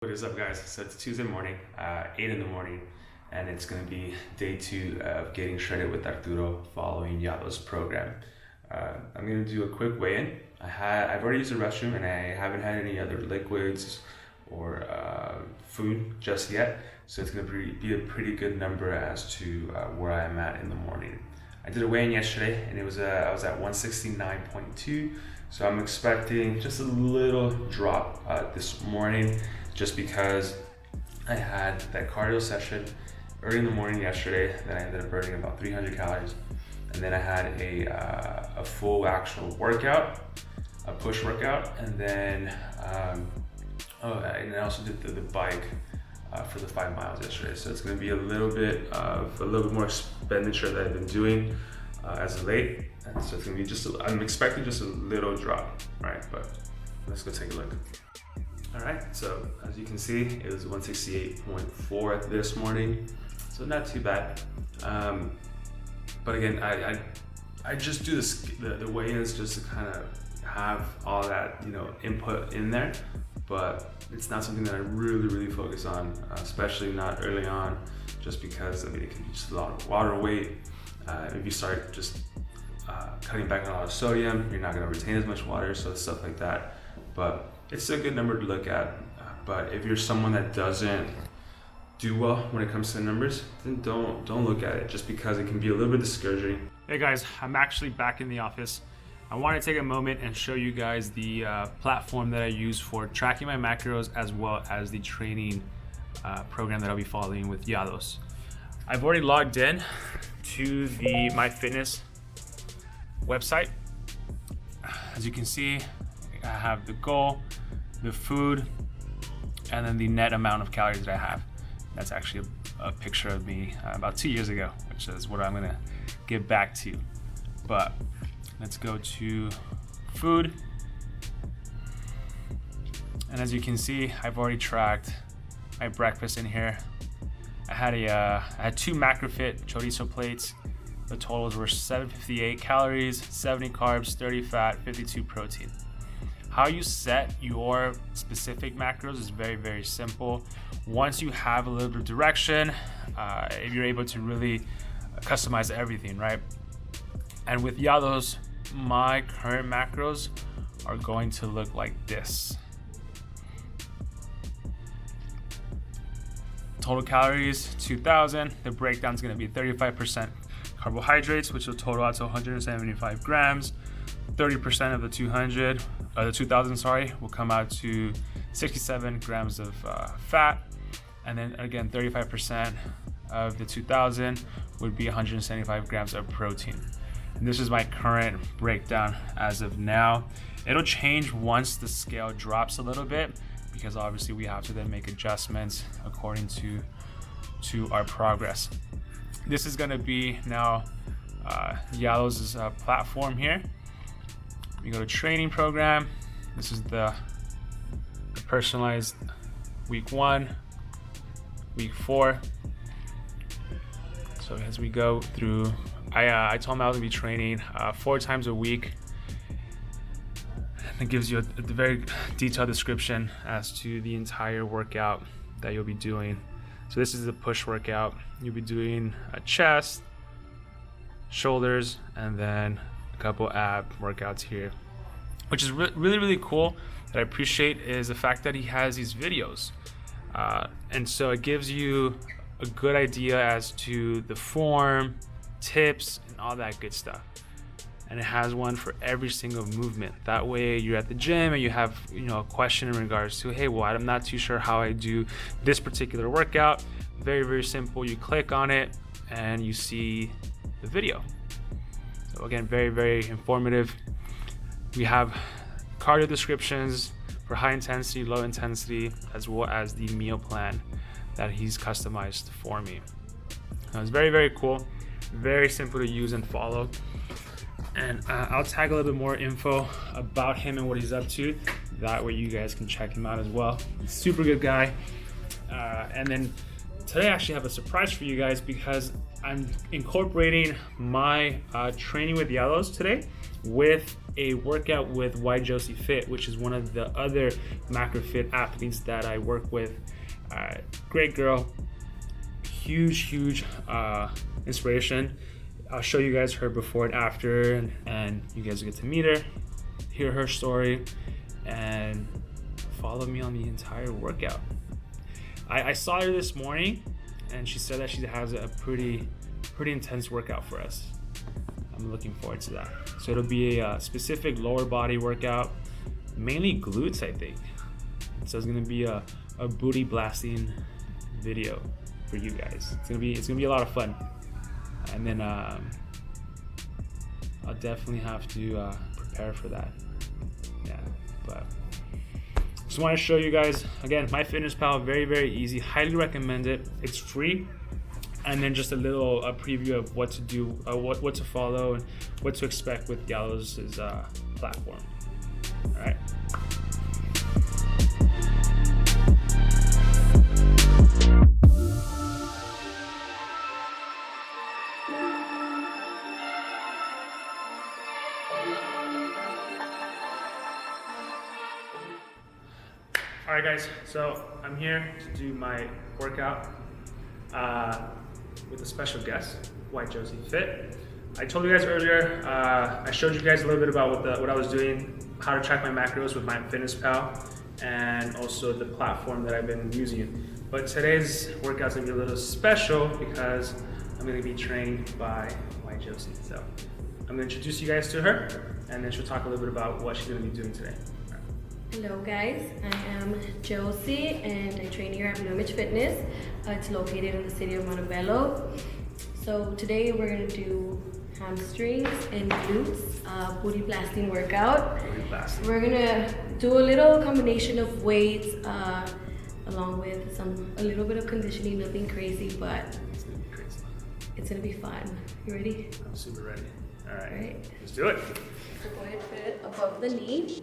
What is up, guys? So it's Tuesday morning, 8 in the morning, and it's going to be day 2 of getting shredded with Arturo following Yado's program. I'm going to do a quick weigh-in. I've already used the restroom and I haven't had any other liquids or food just yet, so it's going to be a pretty good number as to where I am at in the morning. I did a weigh-in yesterday and I was at 169.2, so I'm expecting just a little drop this morning, just because I had that cardio session early in the morning yesterday that I ended up burning about 300 calories. And then I had a full actual workout, a push workout, and then and I also did the bike for the 5 miles yesterday. So it's gonna be a little bit more expenditure that I've been doing as of late. And so it's gonna be I'm expecting just a little drop, right? But let's go take a look. All right, so as you can see, it was 168.4 this morning, so not too bad. But again, I just do the weigh-ins just to kind of have all that input in there, but it's not something that I really focus on, especially not early on, just because it can be just a lot of water weight. If you start just cutting back on a lot of sodium, you're not going to retain as much water, so stuff like that. But it's a good number to look at. But if you're someone that doesn't do well when it comes to numbers, then don't look at it, just because it can be a little bit discouraging. Hey guys, I'm actually back in the office. I want to take a moment and show you guys the platform that I use for tracking my macros, as well as the training program that I'll be following with Yados. I've already logged in to the MyFitness website. As you can see, I have the goal, the food, and then the net amount of calories that I have. That's actually a picture of me about 2 years ago, which is what I'm gonna get back to. But let's go to food. And as you can see, I've already tracked my breakfast in here. I had 2 MacroFit chorizo plates. The totals were 758 calories, 70 carbs, 30 fat, 52 protein. How you set your specific macros is very simple. Once you have a little bit of direction, you're able to really customize everything, right? And with Yados, my current macros are going to look like this. Total calories, 2,000. The breakdown is going to be 35% carbohydrates, which will total out to 175 grams. 30% of the 2,000, will come out to 67 grams of fat, and then again 35% of the 2,000 would be 175 grams of protein. And this is my current breakdown as of now. It'll change once the scale drops a little bit, because obviously we have to then make adjustments according to our progress. This is going to be now Yados' platform here. You go to training program. This is the personalized week 1, week 4. So as we go through, I told him I was gonna be training 4 times a week. It gives you a very detailed description as to the entire workout that you'll be doing. So this is the push workout. You'll be doing a chest, shoulders, and then a couple ab workouts here. Which is really cool that I appreciate is the fact that he has these videos. And so it gives you a good idea as to the form, tips, and all that good stuff. And it has one for every single movement. That way you're at the gym and you have a question in regards to, hey, well, I'm not too sure how I do this particular workout. Very simple. You click on it and you see the video. So again, very informative. We have cardio descriptions for high intensity, low intensity, as well as the meal plan that he's customized for me. Now, it's very cool, very simple to use and follow. And I'll tag a little bit more info about him and what he's up to. That way you guys can check him out as well. Super good guy. And then today I actually have a surprise for you guys, because I'm incorporating my training with Yados today with a workout with YJosieeFit, which is one of the other macrofit athletes that I work with. Great girl, huge inspiration. I'll show you guys her before and after, and you guys get to meet her, hear her story, and follow me on the entire workout. I saw her this morning, and she said that she has a pretty intense workout for us. I'm looking forward to that. So it'll be a specific lower body workout, mainly glutes, I think. So it's gonna be a booty blasting video for you guys. It's gonna be a lot of fun. And then I'll definitely have to prepare for that. Yeah, but just want to show you guys again, MyFitnesspal, very easy. Highly recommend it. It's free. And then just a little preview of what to do, what to follow, and what to expect with YJosiee's platform. All right. All right, guys. So I'm here to do my workout with a special guest, YJosieeFit. I told you guys earlier, I showed you guys a little bit about what I was doing, how to track my macros with MyFitnesspal, and also the platform that I've been using. But today's workout's gonna be a little special because I'm gonna be trained by YJosie. So I'm gonna introduce you guys to her, and then she'll talk a little bit about what she's gonna be doing today. Hello guys, I am Josie and I train here at MyFitness. It's located in the city of Montebello. So today we're going to do hamstrings and glutes, booty blasting workout. We're going to do a little combination of weights along with a little bit of conditioning, nothing crazy, but It's gonna be crazy. it's going to be fun. You ready? I'm super ready. All right, All right. let's do it. So go ahead and put it above the knee.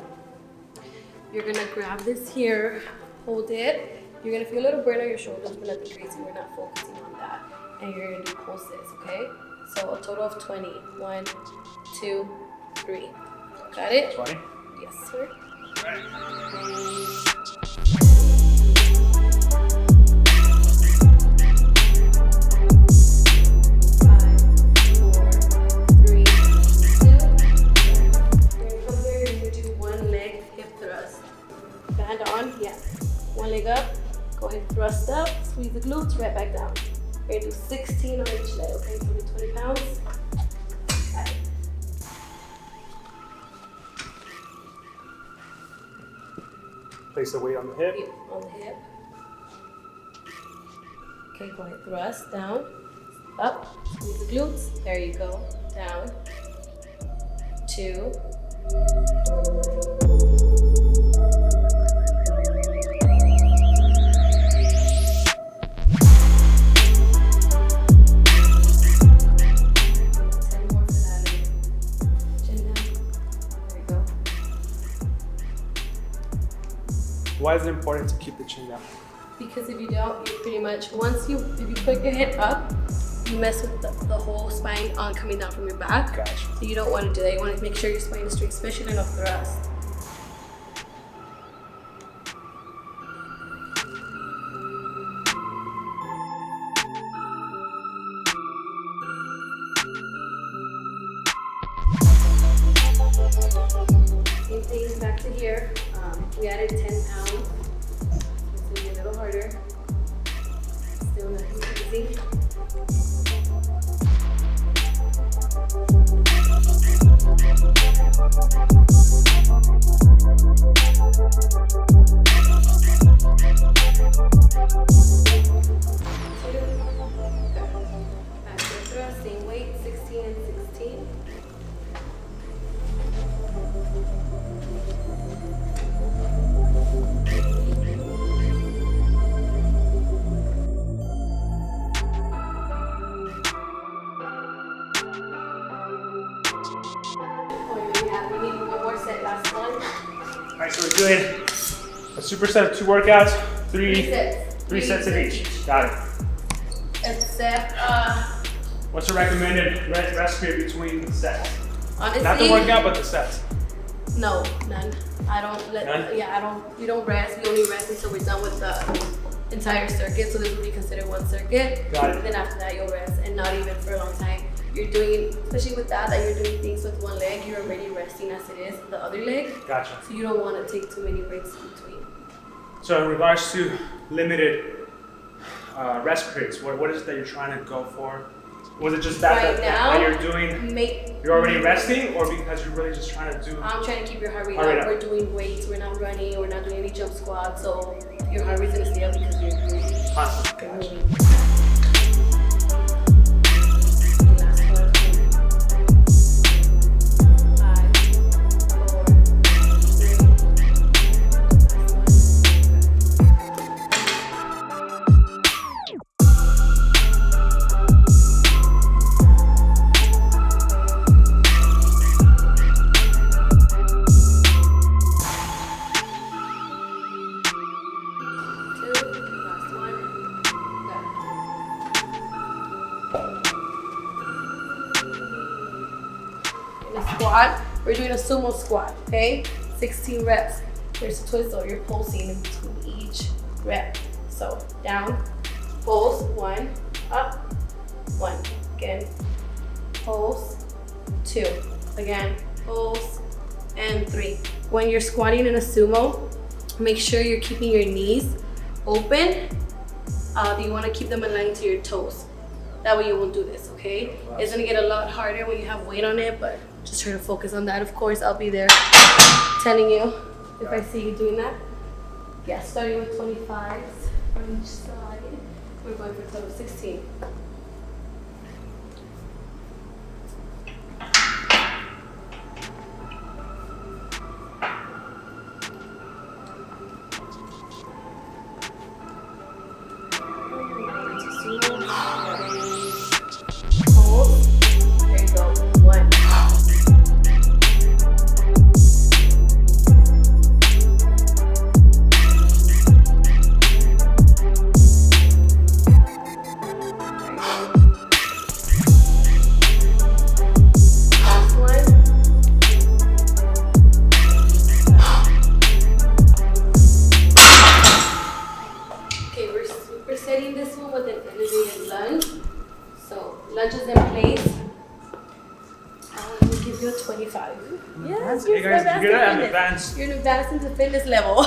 You're gonna grab this here, hold it. You're gonna feel a little burn on your shoulders, but nothing crazy. We're not focusing on that. And you're gonna do pulses, okay? So a total of 20. 1, 2, 3. Got it? 20? Yes, sir. All right. 5, 4, 3, 2. Then from here, you're gonna do one leg hip thrust. Band on, yeah. One leg up, go ahead and thrust up, squeeze the glutes, right back down. We're gonna do 16 on each leg, okay? So we do 20 pounds. Got it. Place the weight on the hip. Hip on the hip. Okay, go ahead, thrust, down, up, squeeze the glutes. There you go, down. 2. Why is it important to keep the chin down? Because if you don't, you pretty much, if you put your head up, you mess with the whole spine on coming down from your back. Gotcha. So you don't want to do that. You want to make sure your spine is straight, especially in a thrust. Same thing back to here. We added 10 pounds. It's gonna be a little harder. Still nothing easy. Back to thrust, same weight, 16 and 16. We need one more set, last one. All right, so we're doing a superset of 2 workouts, three sets of each. Got it. Except, What's the recommended rest period between the sets? honestly, Not the workout, but the sets. No, none. I don't let. None? Yeah, I don't. We don't rest. We only rest until we're done with the entire circuit. So this will be considered one circuit. Got it. Then after that, you'll rest, and not even for a long time. You're doing, especially with that you're doing things with one leg. You're already resting as it is the other leg. Gotcha. So you don't want to take too many breaks in between. So in regards to limited rest periods, what is it that you're trying to go for? Was it just that you're doing, you're already resting, or because you're really just trying to do? I'm trying to keep your heart rate up. We're doing weights, we're not running, we're not doing any jump squats, so your heart rate's gonna stay up because you're moving. Constantly. Squat. We're doing a sumo squat, okay? 16 reps. There's a twist, so you're pulsing in between each rep. So down, pulse, 1, up, 1. Again, pulse, 2. Again, pulse, and 3. When you're squatting in a sumo, make sure you're keeping your knees open. You want to keep them aligned to your toes. That way you won't do this, okay? It's gonna get a lot harder when you have weight on it, but just try to focus on that. Of course, I'll be there telling you if I see you doing that. Yeah, starting with 25s on each side. We're going for a total of 16. Lunges in place. We'll give you a 25. Yes, hey guys, you're good at advanced. You're advanced into fitness level.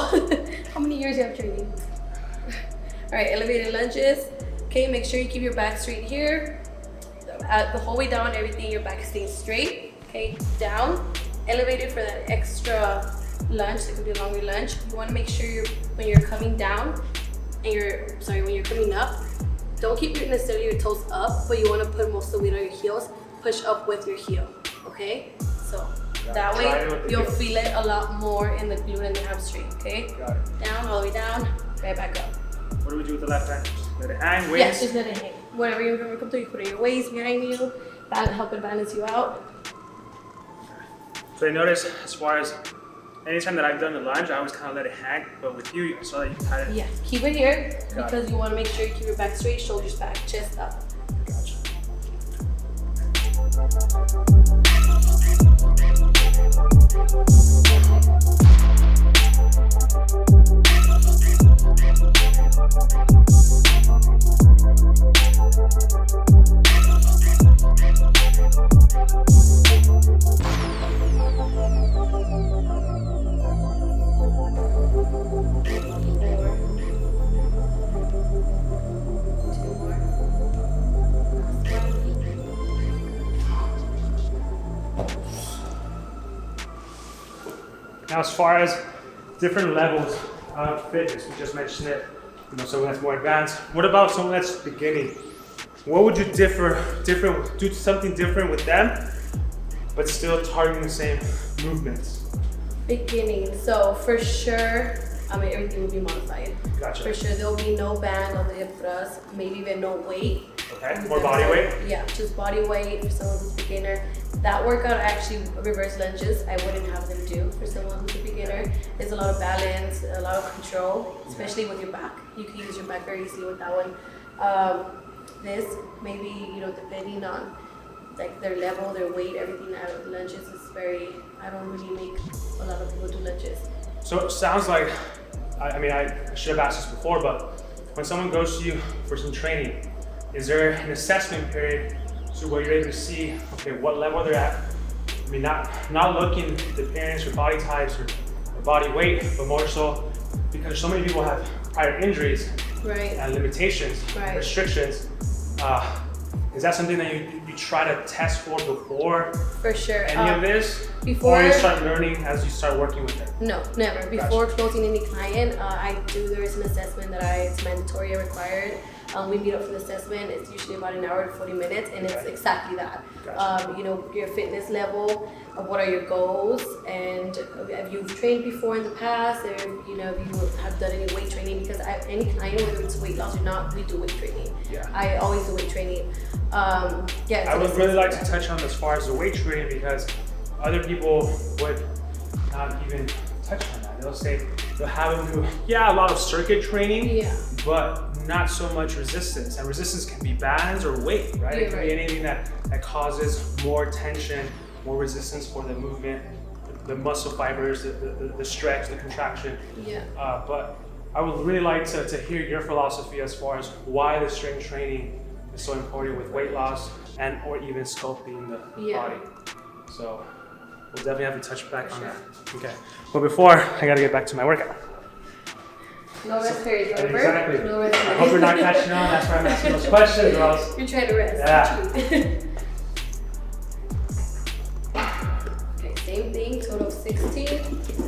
How many years you have training? All right, elevated lunges. Okay, make sure you keep your back straight here. The whole way down, everything, your back stays straight. Okay, down. Elevated for that extra lunge. It could be a longer lunge. You want to make sure when you're coming down and when you're coming up, don't keep necessarily your toes up, but you want to put most of the weight on your heels. Push up with your heel, okay? So that way you'll feel it a lot more in the glute and the hamstring, okay? Got it. Down, all the way down, right back up. What do we do with the left hand? Just let it hang, waist? Yes, just let it hang. Whatever you're going to come to, you put it in your waist behind you, help it balance you out. So I noticed as far as anytime that I've done the lunge, I always kind of let it hang, but with you, I saw that you had it. Yeah, keep it here because you want to make sure you keep your back straight, shoulders back, chest up. Gotcha. Now, as far as different levels of fitness, we just mentioned it, someone that's more advanced. What about someone that's beginning? What would you do something different with them, but still targeting the same movements? Beginning, so for sure, everything will be modified. Gotcha. For sure, there'll be no band on the hip thrust, maybe even no weight. Okay, more body weight? Yeah, just body weight for someone who's a beginner. That workout, actually, reverse lunges, I wouldn't have them do for someone who's a beginner. There's a lot of balance, a lot of control, especially with your back. You can use your back very easily with that one. This, maybe, depending on like their level, their weight, everything out of lunges is very I don't really make a lot of people do lunges. So it sounds like, I should have asked this before, but when someone goes to you for some training, is there an assessment period so where you're able to see, okay, what level they're at? I mean, not looking at the appearance or body types or body weight, but more so because so many people have prior injuries and limitations, restrictions. Is that something that you try to test for before? For sure. Any of this? Before or you start learning as you start working with it? No, never. Before closing any client, there is an assessment that it's mandatory or required. We meet up for the assessment. It's usually about an hour to 40 minutes, and it's exactly that. Your fitness level, what are your goals, and if you've trained before in the past, or if you have done any weight training. Because any client, whether it's weight loss or not, we do weight training. I always do weight training. I would really like to touch on as far as the weight training, because other people would not even touch on that. They'll have them do a lot of circuit training, but not so much resistance. And resistance can be bands or weight, right? It can be anything that causes more tension, more resistance for the movement, the muscle fibers, the stretch, the contraction. But I would really like to hear your philosophy as far as why the strength training is so important with weight loss and or even sculpting the body. So we'll definitely have to touch back on that. Okay. But before, I gotta get back to my workout. No rest period, remember? Exactly. No rest period. I hope you're not catching on. That's why I'm asking those questions, or else. You're trying to rest. Yeah. Okay, same thing, total of 16.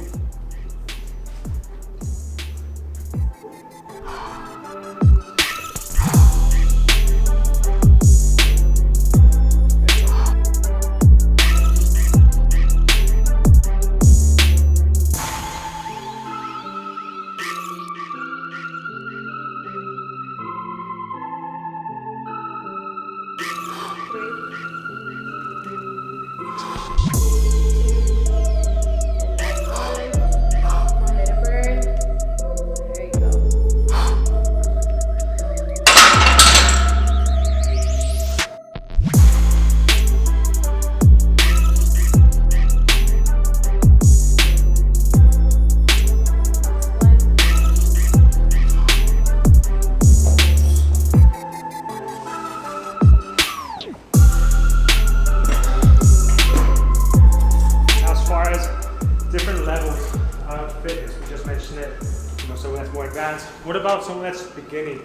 What about someone that's beginning?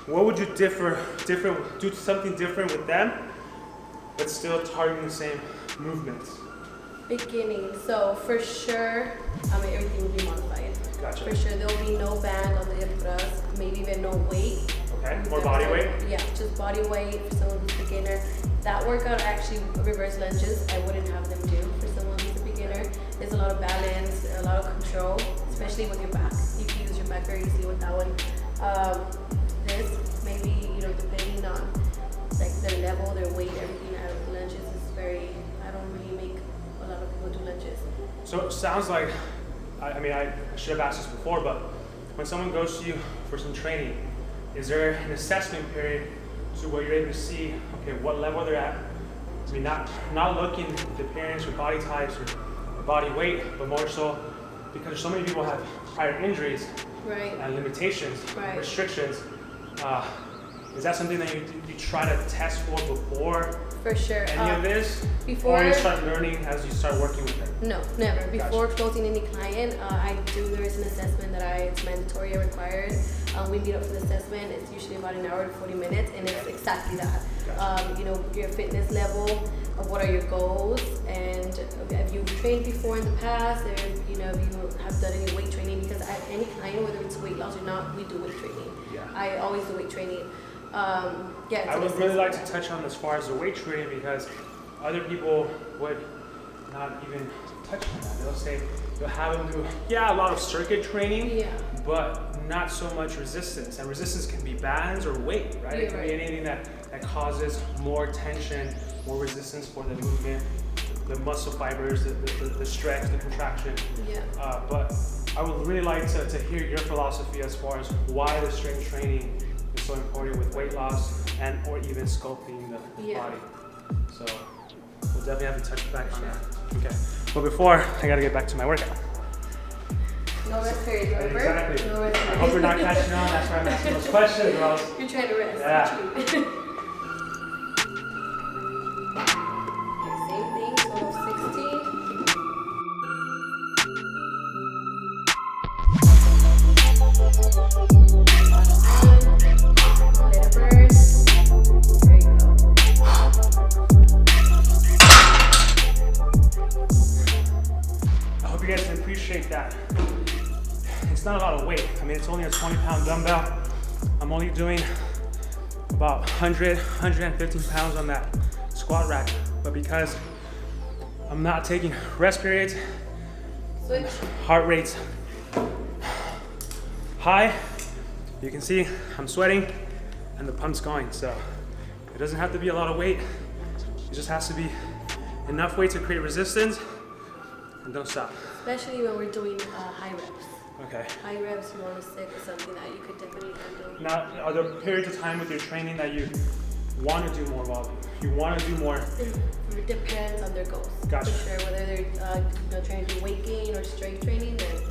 What would you do something different with them, but still targeting the same movements? Beginning, so for sure, everything will be modified. Gotcha. For sure, there will be no band on the hip thrust, maybe even no weight. Okay, more body weight? Yeah, just body weight for someone who's a beginner. That workout, actually, reverse lunges, I wouldn't have them do for someone who's a beginner. There's a lot of balance, a lot of control, especially with your back. You can use your back very easily with that one. This, maybe, depending on like their level, their weight, everything out of lunges is very, I don't really make a lot of people do lunges. So it sounds like, I should have asked this before, but when someone goes to you for some training, is there an assessment period so where you're able to see, okay, what level they're at? I mean, not looking at the appearance or body types or body weight, but more so because so many people have prior injuries and limitations, restrictions. Is that something that you try to test for before? For sure. Any of this? Before or you start learning as you start working with it? No, never. Before closing any client, there is an assessment that it's mandatory or required. We meet up for the assessment. It's usually about an hour to 40 minutes, and it's exactly that. Your fitness level, what are your goals, and if you've trained before in the past, or if you have done any weight training. Because any client, whether it's weight loss or not, we do weight training. I always do weight training. I would really like to touch on as far as the weight training, because other people would not even touch on that. They'll have them do a lot of circuit training, but not so much resistance. And resistance can be bands or weight, right? It can be anything that causes more tension, more resistance for the movement, the muscle fibers, the stretch, the contraction. But I would really like to hear your philosophy as far as why the strength training is so important with weight loss and or even sculpting the body. So we'll definitely have to touch back on that. Okay. But before, I gotta get back to my workout. No rest period, remember? Exactly. No rest I period. hope you're not catching on. That's why I'm asking those questions, girls. You're trying to rest. Yeah. Okay, same thing, total of 16. Let it burn. There you go. I hope you guys can appreciate that. It's not a lot of weight. I mean, it's only a 20-pound dumbbell. I'm only doing about 100, 115 pounds on that squat rack. But because I'm not taking rest periods, Switch. heart rate's high, you can see I'm sweating and the pump's going. So it doesn't have to be a lot of weight. It just has to be enough weight to create resistance and don't stop. Especially when we're doing high reps. Okay. High reps, you want to stick with something that you could definitely handle. Now, are there periods of time with your training that you want to do more volume? You want to do more? It depends on their goals. Gotcha. For sure, whether they're trying to do weight gain or strength training, then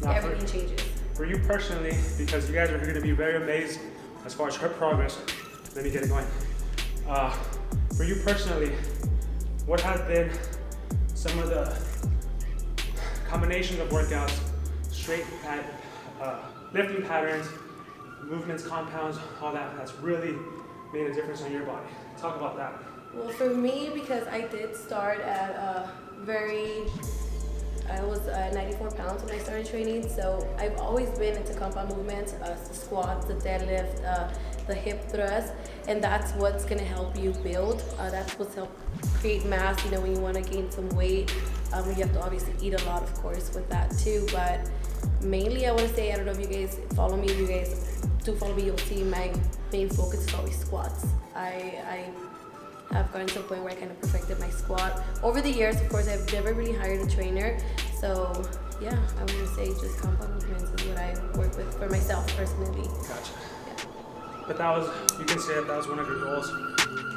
Now, everything changes. For you personally, because you guys are going to be very amazed as far as her progress. Let me get it going. For you personally, what has been some of the combinations of workouts, lifting patterns, movements, compounds, all that, that's really made a difference on your body? Talk about that. Well, for me, because I did start at I was 94 pounds when I started training, so I've always been into compound movements, the squats, the deadlift, the hip thrust, and that's what's gonna help you build. That's what's help create mass, you know, when you wanna gain some weight. You have to obviously eat a lot, of course, with that too, but mainly I wanna say, I don't know if you guys follow me, if you guys do follow me, you'll see my main focus is always squats. I have gotten to a point where I kind of perfected my squat. Over the years, of course, I've never really hired a trainer. So yeah, I would say just compound movements is what I work with for myself personally. Gotcha. Yeah. But that was, you can say that was one of your goals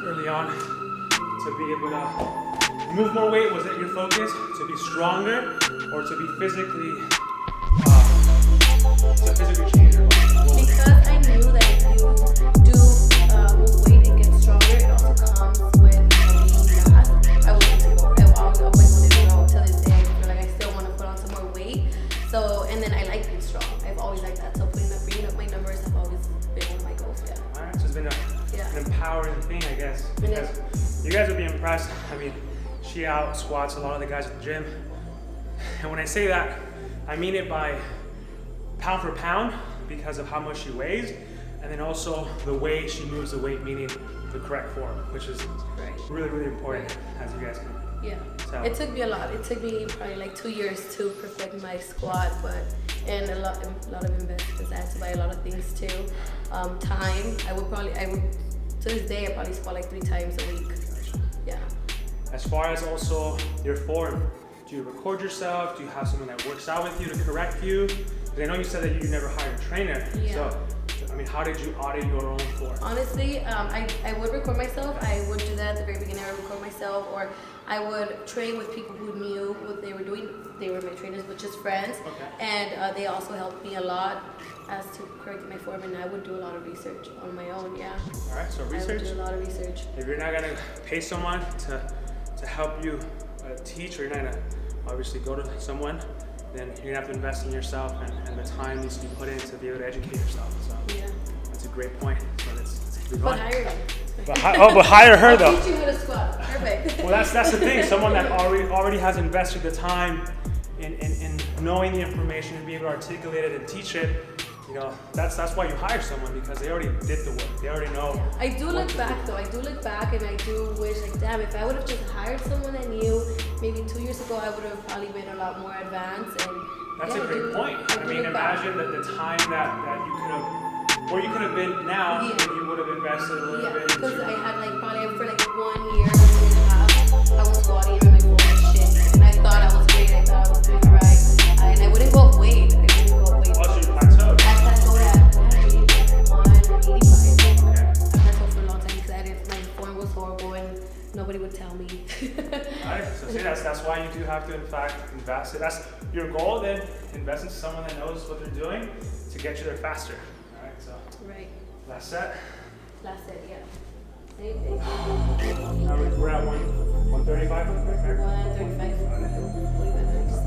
early on, to be able to move more weight. Was that your focus? To be stronger or to be physically, change your body? Because I knew that if you do move weight and get stronger, it also comes with being mass. I wanted to go. I always wanted to go to this day. I feel like I still want to put on some more weight. So, and then I like being strong. I've always liked that. So bringing up my numbers have always been one of my goals. Yeah. All right, so it's been an empowering thing, I guess. Because you guys would be impressed. I mean, she out squats a lot of the guys at the gym. And when I say that, I mean it by pound for pound because of how much she weighs, and then also the way she moves the weight, meaning the correct form, which is really, really important, as you guys know. Yeah. So. It took me a lot. It took me probably like 2 years to perfect my squat, and a lot of investments. I had to buy a lot of things too. Time. I would to this day I probably squat like 3 times a week. Yeah. As far as also your form, do you record yourself? Do you have someone that works out with you to correct you? Because I know you said that you never hired a trainer. Yeah. So, I mean, how did you audit your own form? Honestly, I would record myself. I would do that at the very beginning. I would record myself, or I would train with people who knew what they were doing. They were my trainers, but just friends. Okay. And they also helped me a lot as to correcting my form, and I would do a lot of research on my own, yeah. All right, so I would research. do a lot of research. If you're not gonna pay someone to help you teach, or you're not gonna obviously go to someone, then you're gonna have to invest in yourself, and the time needs to be put in to be able to educate yourself. So Yeah. that's a great point. So let's keep it But going. hire me. But hire her though. I'll teach you how to squat. Perfect. Well, that's the thing. Someone that already has invested the time in knowing the information and be able to articulate it and teach it. You know, that's why you hire someone, because they already did the work. They already know. Yeah. I do look back though. I do look back, and I do wish, like, damn, if I would have just hired someone I knew maybe 2 years ago, I would have probably been a lot more advanced. And That's yeah, a great point. I mean, look back. imagine the time that you could have, where you could have been now, Yeah. if you would have invested a little Yeah, bit. because I had like probably for like 1 year, 1.5 years, I was squatting and my form was shit. And I thought I was great. I thought I was doing it right. And I wouldn't go up weight. Also, you plateaued. I plateaued at 185. Okay. I plateaued for a long time because my form was horrible and nobody would tell me. Alright. So see, that's why you do have to, in fact, invest. If that's your goal, then invest into someone that knows what they're doing to get you there faster. All right, so Right. last set. Last set, yeah. Same thing. Now we're at 135, right? 135. Believe it, 37.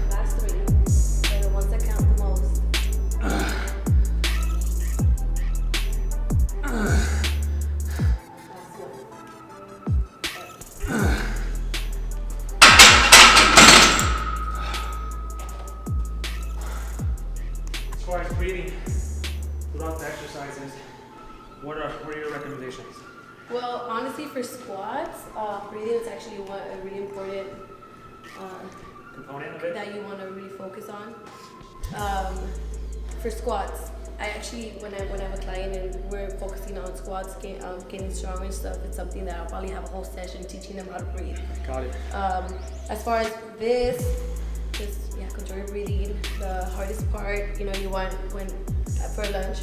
Last three. They're the ones that count the most. Last one. As far as breathing throughout the exercises, what are your recommendations? Well, honestly, for squats, breathing is actually a really important Component of it? that you want to really focus on. For squats, I actually, when I have a client and we're focusing on squats, getting stronger and stuff, it's something that I'll probably have a whole session teaching them how to breathe. Got it. As far as this, just control your breathing. The hardest part, you want for lunch.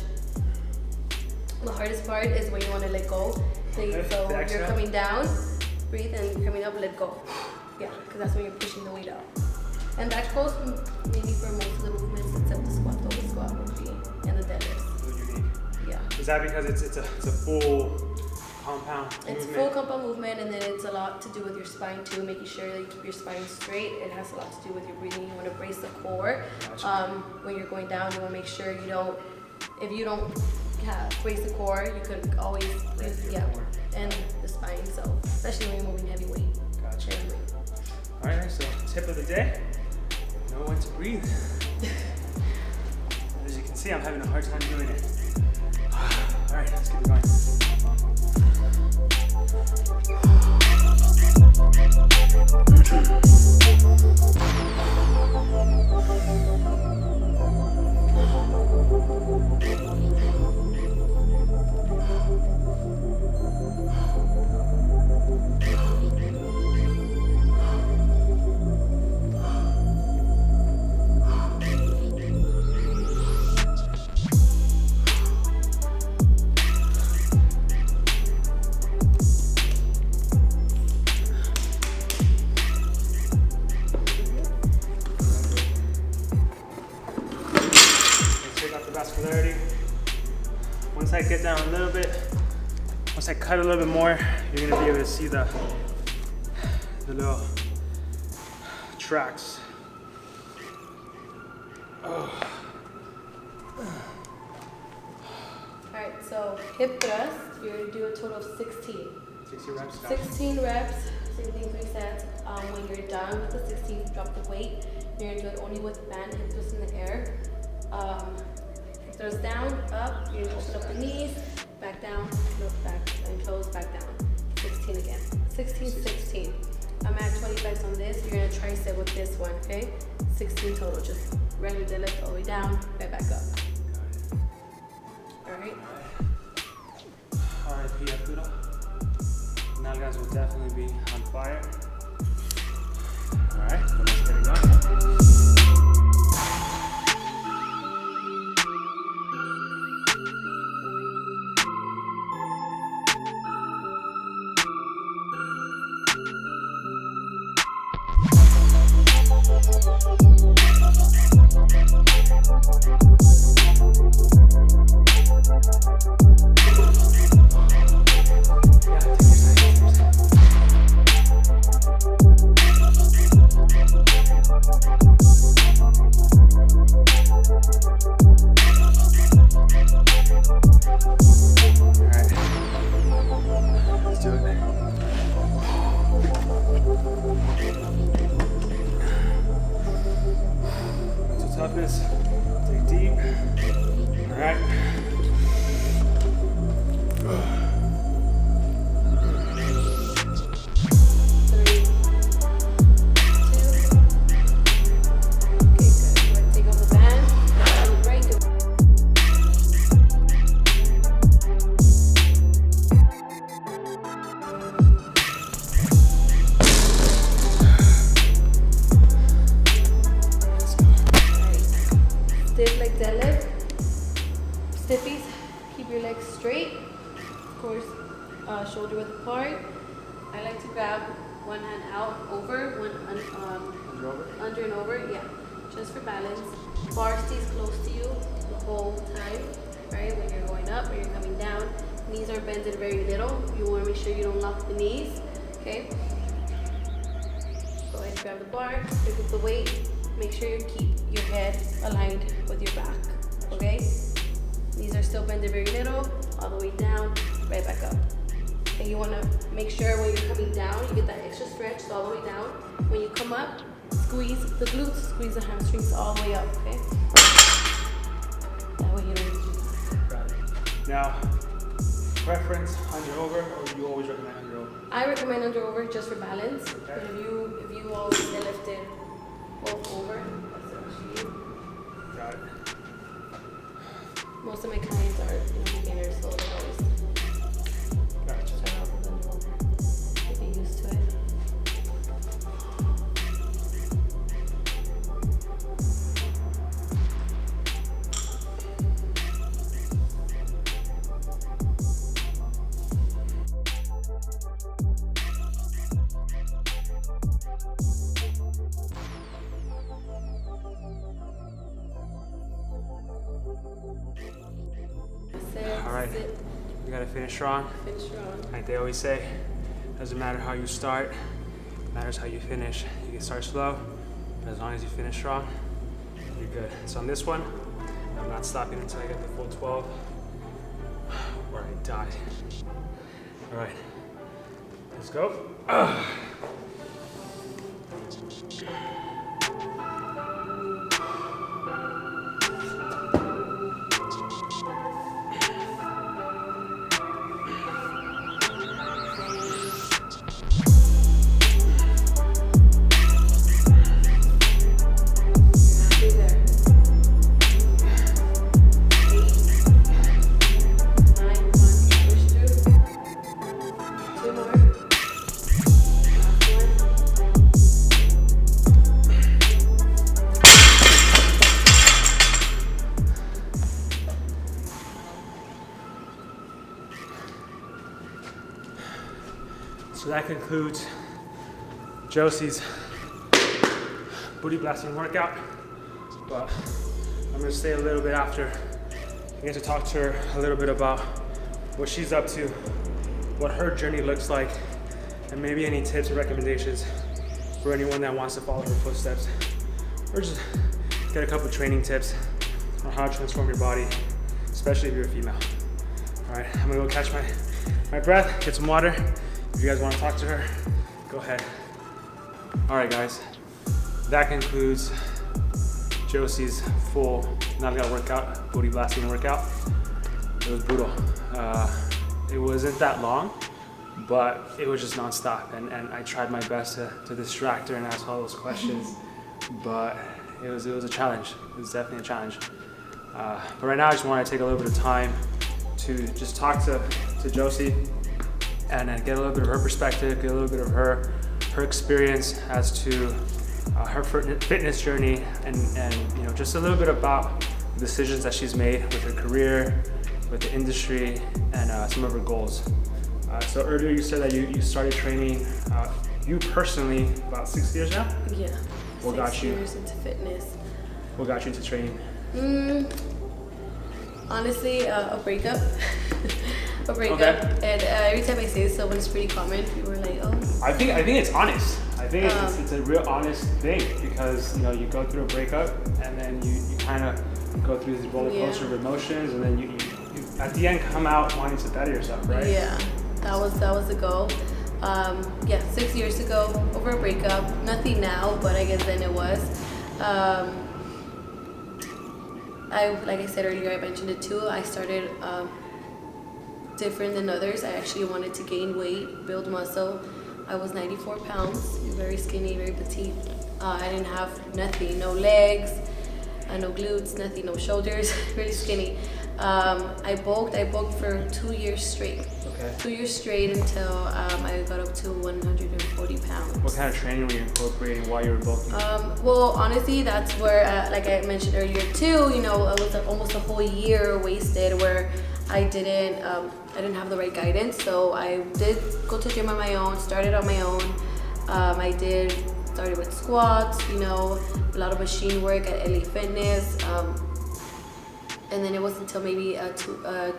The hardest part is when you want to let go. So you're coming down, breathe, and you're coming up, let go. Yeah, because that's when you're pushing the weight out. And that goes maybe for most of the movements except the squat, though the squat would be, and the deadlifts. So unique. Yeah. Is that because it's a full compound It's movement? full compound movement, and then it's a lot to do with your spine too, making sure that you keep your spine straight. It has a lot to do with your breathing. You want to brace the core. Gotcha. When you're going down, you want to make sure you don't, if you don't brace the core, you could always, and the spine, so especially when you're moving heavy weight. Gotcha. Heavy weight. All right, so tip of the day, know when to breathe. As you can see, I'm having a hard time doing it. All right, let's keep it going. Vascularity. Once I get down a little bit, once I cut a little bit more, you're gonna be able to see the little tracks. Oh. Alright, so hip thrust, you're going to do a total of 16. 60 reps. 16 reps, same thing, 3 sets. When you're done with the 16, drop the weight. You're going to do it only with band hip thrust in the air. Hip thrust down, up, you're going to open up the knees, back down, look back, and close, back down. 16 again. 16, 16. I'm at 25 on this. You're going to tricep with this one, okay? 16 total. Just regular deadlift all the way down, right back up. Alright? R.I.P. Arturo. Nalgas will definitely be on fire. Alright, so let's get it going. Toughness, take deep. All right. burpees, keep your legs straight. Of course, shoulder width apart. I like to grab one hand out, over, under and over, yeah, just for balance. Bar stays close to you the whole time, right? When you're going up or you're coming down, knees are bended very little. You want to make sure you don't lock the knees, okay? Go ahead and grab the bar, pick up the weight. Make sure you keep your head aligned with your back, okay? Knees are still bended very little, all the way down, right back up. And you want to make sure when you're coming down, you get that extra stretch all the way down. When you come up, squeeze the glutes, squeeze the hamstrings all the way up, okay? That way you don't lose. Got it. Now, preference under over, or you always recommend under over? I recommend under over just for balance. Okay. But if you always lift it both over, that's actually. Got it. Most of my clients are beginners, so they always Gotcha. start off with under over. Get used to it. All right. You gotta finish strong. Finish strong. Like they always say, doesn't matter how you start, it matters how you finish. You can start slow, but as long as you finish strong, you're good. So on this one, I'm not stopping until I get the full 12, or I die. All right, let's go. So that concludes Josie's booty blasting workout, but I'm gonna stay a little bit after. I get to talk to her a little bit about what she's up to, what her journey looks like, and maybe any tips or recommendations for anyone that wants to follow her footsteps, or just get a couple training tips on how to transform your body, especially if you're a female. All right, I'm gonna go catch my breath, get some water. If you guys want to talk to her, go ahead. All right, guys, that concludes Josie's full Nalga workout, booty blasting workout. It was brutal. It wasn't that long, but it was just nonstop, and I tried my best to distract her and ask all those questions, but it was a challenge. It was definitely a challenge. But right now, I just want to take a little bit of time to just talk to Josie and get a little bit of her perspective, get a little bit of her experience as to her fitness journey, and just a little bit about the decisions that she's made with her career, with the industry, and some of her goals. So earlier you said that you started training, you personally, about 6 years now? Yeah. What got 6 you? years into fitness. What got you into training? Honestly, a breakup. A breakup. Okay. And every time I say this, so it's pretty common. People are like, "Oh." I think it's honest. I think it's a real honest thing, because you go through a breakup and then you kind of go through this roller coaster of emotions, and then you at the end come out wanting to better yourself, right? Yeah, that was the goal. 6 years ago, over a breakup. Nothing now, but I guess then it was. Like I said earlier, I mentioned it too. I started different than others. I actually wanted to gain weight, build muscle. I was 94 pounds, very skinny, very petite. I didn't have nothing, no legs, no glutes, nothing, no shoulders, really skinny. I bulked for 2 years straight. Okay. 2 years straight until I got up to 140 pounds. What kind of training were you incorporating while you were bulking? Well, honestly, that's where, like I mentioned earlier too, you know, it was almost a whole year wasted where I didn't have the right guidance. So I did go to the gym on my own, started on my own. I started with squats, you know, a lot of machine work at LA Fitness. And then it wasn't until maybe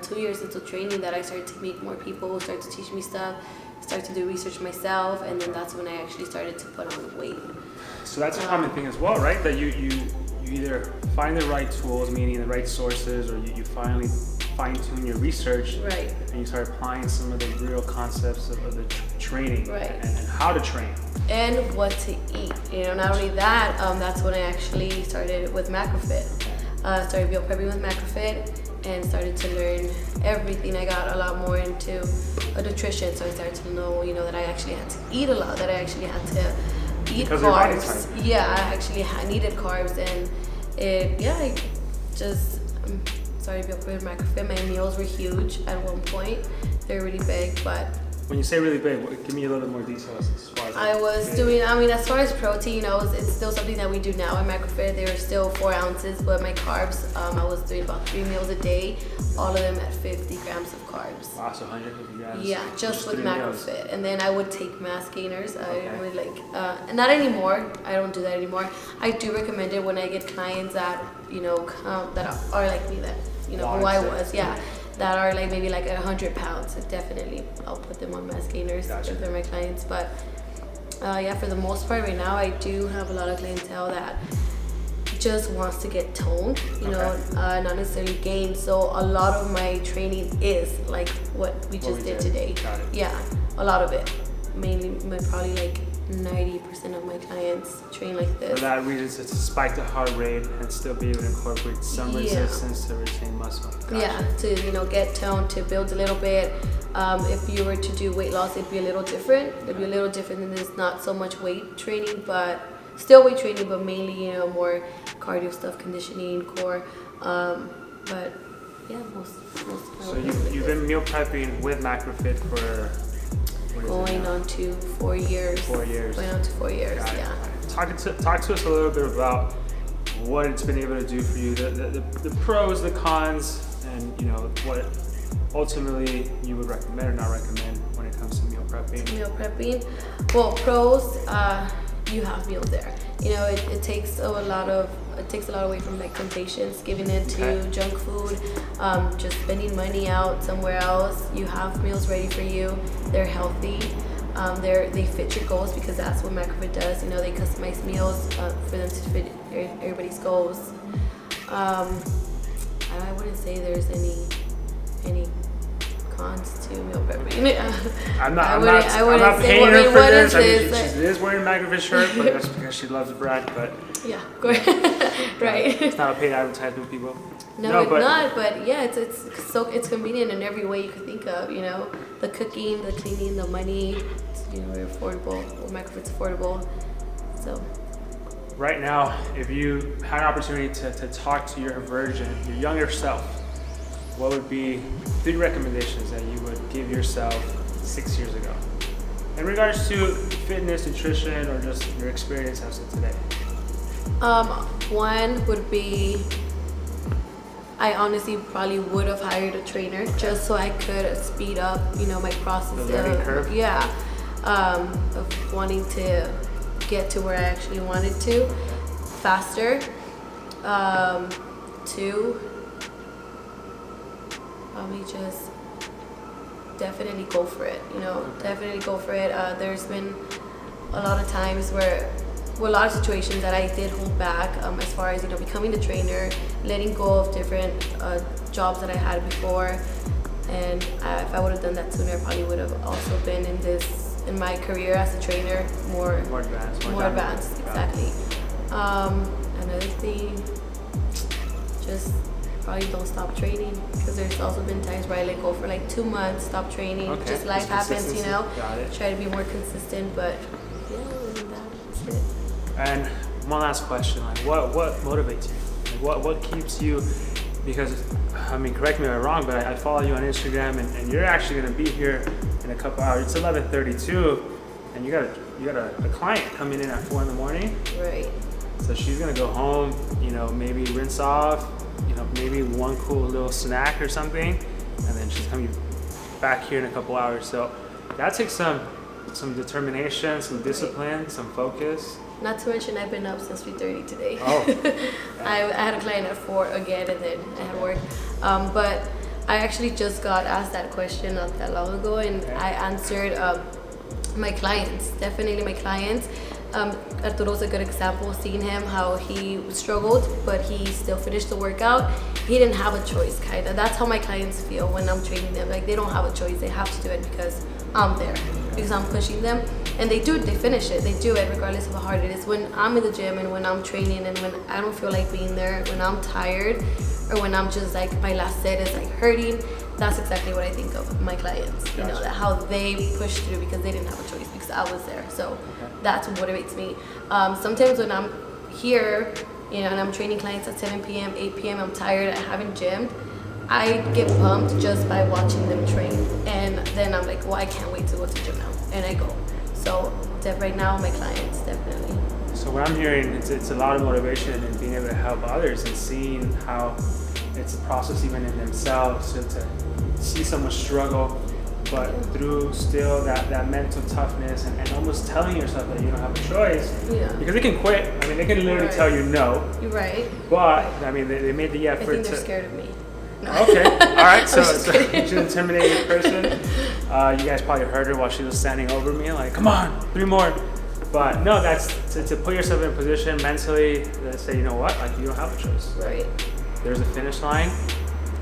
2 years into training that I started to meet more people, started to teach me stuff, started to do research myself, and then that's when I actually started to put on weight. So that's a common thing as well, right? That you either find the right tools, meaning the right sources, or you finally fine-tune your research, Right. And you start applying some of the real concepts of the training, Right. and how to train. And what to eat. You know, not only that, that's when I actually started with MacroFit. Started meal prepping with MacroFit and started to learn everything. I got a lot more into nutrition, so I started to know, you know, that I actually had to eat a lot, that I actually had to eat Because of your body carbs. type. Yeah, I actually needed carbs, and I just started meal prepping with MacroFit. My meals were huge at one point; they were really big, but. When you say really big, give me a little bit more details as far as I was doing, as far as protein, you know, it's still something that we do now in MacroFit. They were still 4 ounces, but my carbs, I was doing about 3 meals a day, all of them at 50 grams of carbs. Wow, so 150 grams. Yeah, just with 3 meals. MacroFit. And then I would take mass gainers. Okay. I really not anymore. I don't do that anymore. I do recommend it when I get clients that, you know, that are like me, that, you know, who I was, that are like maybe like 100 pounds. So definitely, I'll put them on mass gainers Gotcha. if they're my clients. But for the most part right now, I do have a lot of clientele that just wants to get toned, you know, not necessarily gain. So a lot of my training is like what we just did today. Got it. Yeah, a lot of it. Mainly, probably like 90% of my clients train like For this. that reason, to spike the heart rate and still be able to incorporate some resistance to retain muscle. Gotcha. Yeah, to, you know, get toned, to build a little bit. If you were to do weight loss, it'd be a little different. It'd be a little different, and there's not so much weight training, but still weight training, but mainly, you know, more cardio stuff, conditioning, core. But yeah, most So you've been meal prepping with MacroFit for going on to 4 years. 4 years. Going on to 4 years, Got it. yeah. Talk to us a little bit about what it's been able to do for you, the pros, the cons, and, you know, what ultimately you would recommend or not recommend when it comes to meal prepping. Meal prepping. Well, pros, you have meals there. You know, it takes a lot away from like temptations, giving in to junk food, just spending money out somewhere else. You have meals ready for you. They're healthy. They fit your goals, because that's what MacroFit does. You know, they customize meals for them to fit everybody's goals. I wouldn't say there's any cons to meal prepping. I'm not say, paying her for what this. is I mean, this? she is wearing a MacroFit shirt, but that's because she loves the brand. But Yeah, go ahead. Right. it's not a paid advertisement, people. No, it's not. But yeah, it's convenient in every way you could think of. You know, the cooking, the cleaning, the money. You know, they're affordable. MacroFit's affordable. So. Right now, if you had an opportunity to talk to your younger self, what would be 3 recommendations that you would give yourself 6 years ago in regards to fitness, nutrition, or just your experience as of today? One would be, I honestly probably would have hired a trainer just so I could speed up, you know, my process. The learning curve? Yeah, of wanting to get to where I actually wanted to faster. 2, probably just definitely go for it. You know, definitely go for it. There's been a lot of times where, a lot of situations that I did hold back as far as, you know, becoming a trainer, letting go of different jobs that I had before. And if I would have done that sooner, I probably would have also been in my career as a trainer more advanced. Exactly. Another thing, just probably don't stop training, because there's also been times where I let go for like 2 months, stop training. Just life happens, you know. Try to be more consistent, but yeah, that's it. And one last question: like, what motivates you? Like, what keeps you because, I mean, correct me if I'm wrong, but I follow you on Instagram, and you're actually gonna be here in a couple hours. It's 11:32, and you got a client coming in at 4 in the morning. Right. So she's gonna go home, you know, maybe rinse off, you know, maybe one cool little snack or something, and then she's coming back here in a couple hours. So that takes some determination, some discipline, some focus. Not to mention I've been up since 3:30 today. Oh. I had a client at 4 again, and then I had work. But I actually just got asked that question not that long ago, and I answered my clients, definitely my clients. Arturo's a good example, seeing him, how he struggled, but he still finished the workout. He didn't have a choice, kind of. That's how my clients feel when I'm training them. Like, they don't have a choice. They have to do it because I'm there, because I'm pushing them. And they do it, they finish it. They do it regardless of how hard it is. When I'm in the gym and when I'm training and when I don't feel like being there, when I'm tired, or when I'm just like, my last set is like hurting, that's exactly what I think of my clients. You know, that how they push through because they didn't have a choice, because I was there. So that's what motivates me. Sometimes when I'm here, you know, and I'm training clients at 7 p.m., 8 p.m., I'm tired, I haven't gymmed, I get pumped just by watching them train. And then I'm like, well, I can't wait to go to gym now. And I go. So right now, my clients, definitely. So what I'm hearing, it's a lot of motivation and being able to help others and seeing how it's a process even in themselves to see someone struggle, but through still that mental toughness and almost telling yourself that you don't have a choice. Yeah. Because they can quit. I mean, they can literally tell you no. You're right. But, I mean, they made the effort I think they're scared of me. No. Okay, all right, so she's an intimidating person. You guys probably heard her while she was standing over me, like, come on, 3 more. But no, that's to put yourself in a position mentally to say, you know what, like, you don't have a choice. Right. There's a finish line,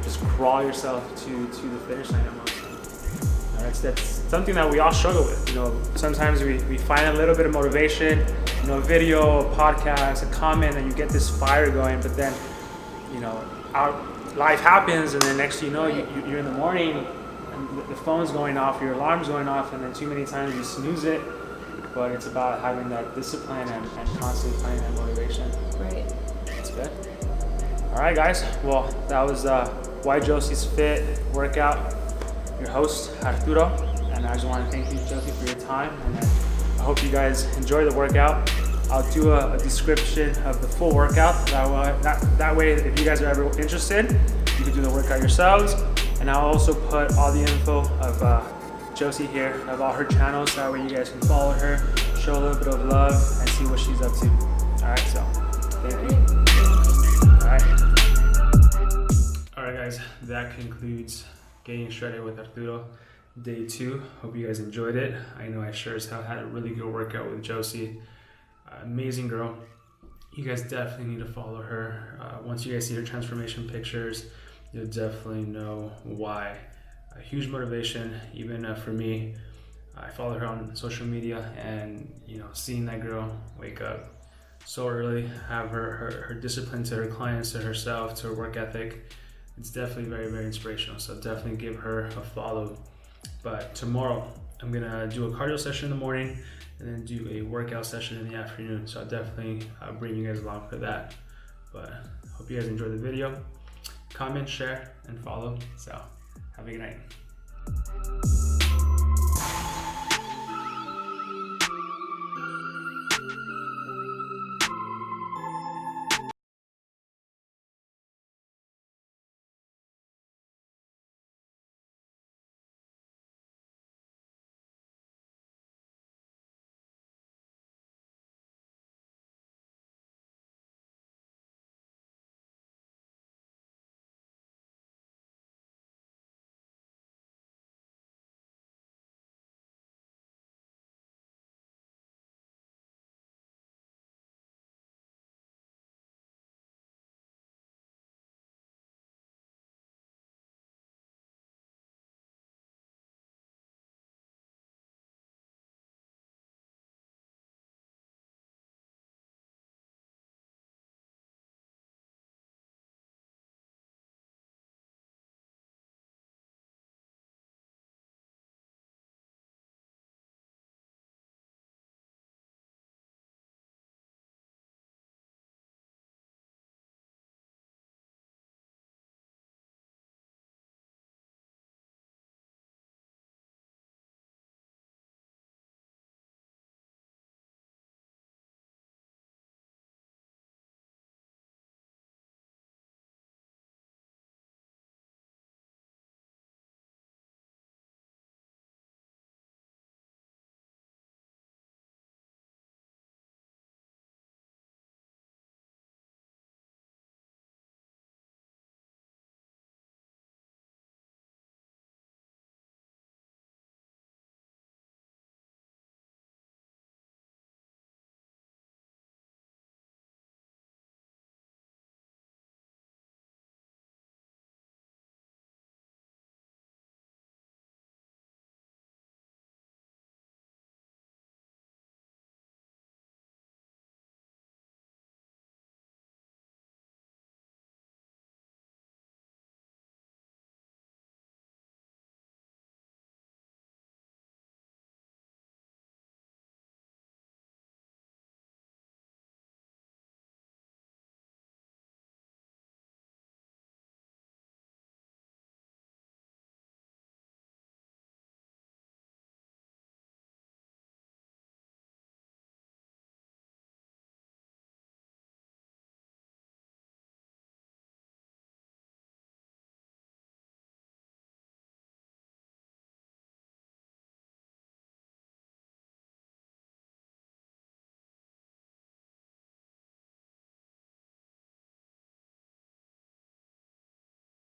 just crawl yourself to the finish line almost. That's something that we all struggle with. You know, sometimes we find a little bit of motivation, you know, a video, a podcast, a comment, and you get this fire going, but then, you know, life happens, and then next thing you know, you're in the morning, and the phone's going off, your alarm's going off, and then too many times you snooze it. But it's about having that discipline and constantly finding that motivation. Right. That's good. All right, guys. Well, that was YJosieeFit workout. Your host, Arturo, and I just want to thank you, Josie, for your time, and I hope you guys enjoy the workout. I'll do a description of the full workout. That way, if you guys are ever interested, you can do the workout yourselves. And I'll also put all the info of Josie here, of all her channels. That way you guys can follow her, show a little bit of love, and see what she's up to. All right, so thank you. All right, guys, that concludes Getting Shredded with Arturo, day 2. Hope you guys enjoyed it. I know I sure as hell had a really good workout with Josie. Amazing girl. You guys definitely need to follow her. Once you guys see her transformation pictures, you'll definitely know why. A huge motivation, even for me. I follow her on social media, and you know, seeing that girl wake up so early, have her discipline to her clients, to herself, to her work ethic, it's definitely very, very inspirational. So definitely give her a follow. But tomorrow, I'm gonna do a cardio session in the morning and then do a workout session in the afternoon. So I'll definitely bring you guys along for that. But hope you guys enjoyed the video. Comment, share, and follow. So have a good night.